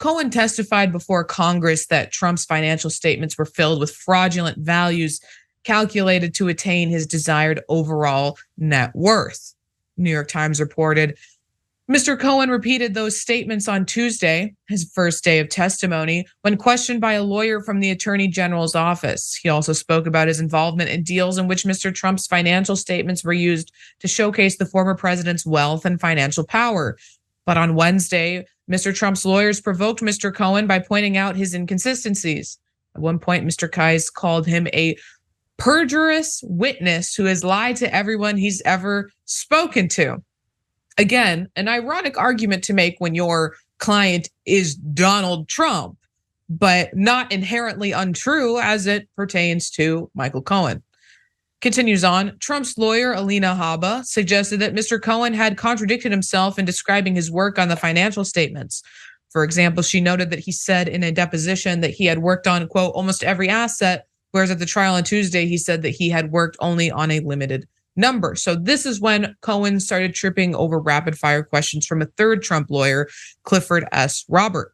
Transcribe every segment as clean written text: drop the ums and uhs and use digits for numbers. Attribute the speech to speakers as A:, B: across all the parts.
A: Cohen testified before Congress that Trump's financial statements were filled with fraudulent values calculated to attain his desired overall net worth. New York Times reported Mr. Cohen repeated those statements on Tuesday, his first day of testimony, when questioned by a lawyer from the Attorney General's office. He also spoke about his involvement in deals in which Mr. Trump's financial statements were used to showcase the former president's wealth and financial power. But on Wednesday, Mr. Trump's lawyers provoked Mr. Cohen by pointing out his inconsistencies. At one point, Mr. Kais called him a perjurious witness who has lied to everyone he's ever spoken to. Again, an ironic argument to make when your client is Donald Trump, but not inherently untrue as it pertains to Michael Cohen. Continues on, Trump's lawyer, Alina Habba, suggested that Mr. Cohen had contradicted himself in describing his work on the financial statements. For example, she noted that he said in a deposition that he had worked on, quote, almost every asset, whereas at the trial on Tuesday, he said that he had worked only on a limited number. So this is when Cohen started tripping over rapid fire questions from a third Trump lawyer, Clifford S. Robert.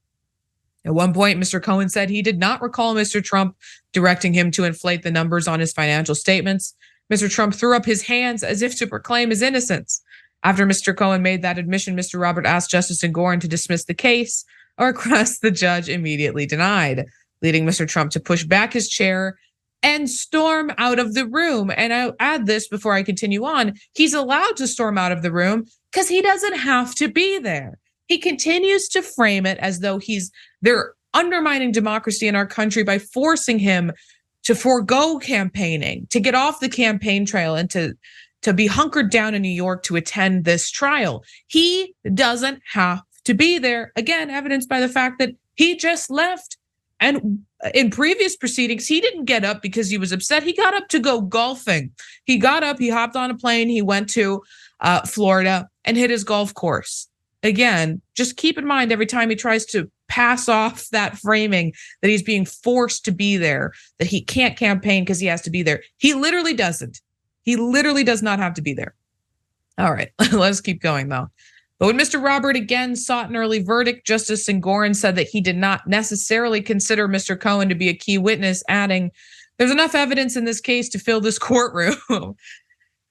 A: At one point, Mr. Cohen said he did not recall Mr. Trump directing him to inflate the numbers on his financial statements. Mr. Trump threw up his hands as if to proclaim his innocence. After Mr. Cohen made that admission, Mr. Robert asked Justice Engoron to dismiss the case, a request the judge immediately denied, leading Mr. Trump to push back his chair and storm out of the room. And I'll add this before I continue on. He's allowed to storm out of the room because he doesn't have to be there. He continues to frame it as though they're undermining democracy in our country by forcing him to forego campaigning, to get off the campaign trail and to be hunkered down in New York to attend this trial. He doesn't have to be there. Again, evidenced by the fact that he just left. And in previous proceedings, he didn't get up because he was upset. He got up to go golfing. He got up, he hopped on a plane, he went to Florida and hit his golf course. Again, just keep in mind every time he tries to pass off that framing that he's being forced to be there, that he can't campaign because he has to be there. He literally doesn't. He literally does not have to be there. All right, let's keep going though. But when Mr. Robert again sought an early verdict, Justice Engoron said that he did not necessarily consider Mr. Cohen to be a key witness, adding, "There's enough evidence in this case to fill this courtroom."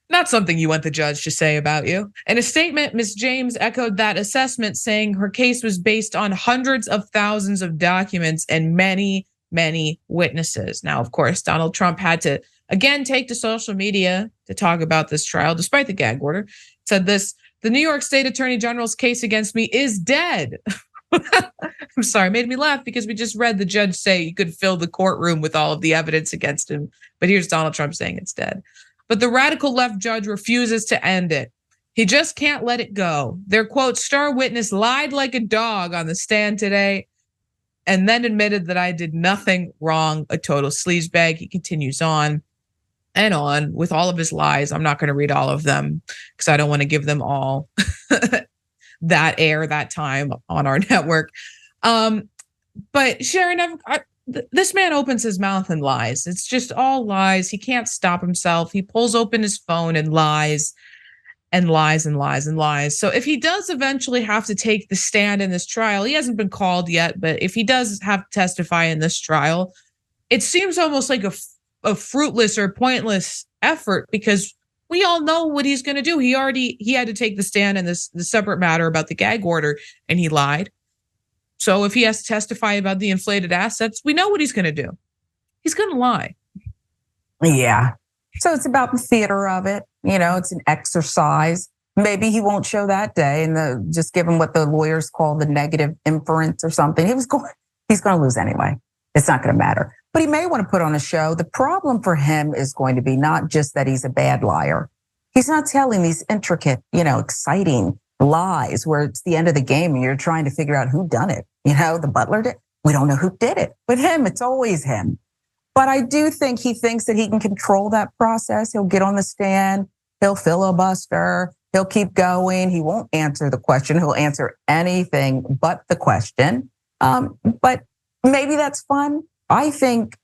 A: Not something you want the judge to say about you. In a statement, Ms. James echoed that assessment, saying her case was based on hundreds of thousands of documents and many, many witnesses. Now, of course, Donald Trump had to again take to social media to talk about this trial, despite the gag order. Said this, "The New York State Attorney General's case against me is dead." I'm sorry, it made me laugh because we just read the judge say you could fill the courtroom with all of the evidence against him. But here's Donald Trump saying it's dead. But the radical left judge refuses to end it. He just can't let it go. Their, quote, star witness lied like a dog on the stand today and then admitted that I did nothing wrong, a total sleazebag. He continues on and on with all of his lies. I'm not going to read all of them because I don't want to give them all that air, that time on our network. But Sharon, this man opens his mouth and lies. It's just all lies. He can't stop himself. He pulls open his phone and lies and lies and lies and lies. So if he does eventually have to take the stand in this trial, he hasn't been called yet, but if he does have to testify in this trial, it seems almost like a fruitless or pointless effort because we all know what he's going to do. He had to take the stand in the separate matter about the gag order and he lied. So if he has to testify about the inflated assets, we know what he's going to do. He's going to lie.
B: Yeah. So it's about the theater of it. You know, it's an exercise. Maybe he won't show that day and just give him what the lawyers call the negative inference or something. He's going to lose anyway. It's not going to matter. But he may want to put on a show. The problem for him is going to be not just that he's a bad liar. He's not telling these intricate, exciting lies where it's the end of the game and you're trying to figure out who done it. The butler did. We don't know who did it. With him, it's always him. But I do think he thinks that he can control that process. He'll get on the stand. He'll filibuster. He'll keep going. He won't answer the question. He'll answer anything but the question. But maybe that's fun. I think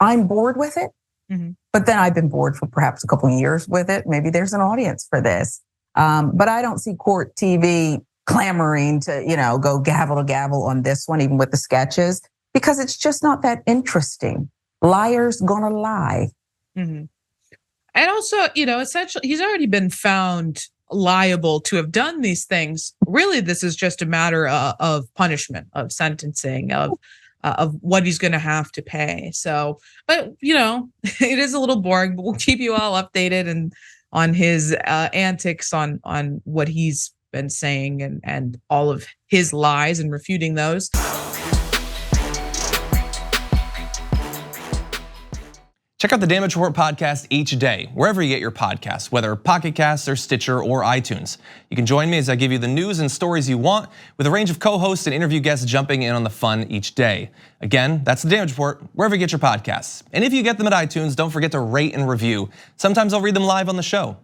B: I'm bored with it. Mm-hmm. But then I've been bored for perhaps a couple of years with it. Maybe there's an audience for this. But I don't see court TV clamoring to, go gavel to gavel on this one, even with the sketches, because it's just not that interesting. Liars gonna lie.
A: Mm-hmm. And also, essentially, he's already been found liable to have done these things. Really, this is just a matter of punishment, of sentencing, of what he's going to have to pay. So, but it is a little boring. But we'll keep you all updated and on his antics, on what he's been saying, and all of his lies and refuting those.
C: Check out the Damage Report podcast each day, wherever you get your podcasts, whether Pocket Casts or Stitcher or iTunes. You can join me as I give you the news and stories you want, with a range of co-hosts and interview guests jumping in on the fun each day. Again, that's the Damage Report, wherever you get your podcasts. And if you get them at iTunes, don't forget to rate and review. Sometimes I'll read them live on the show.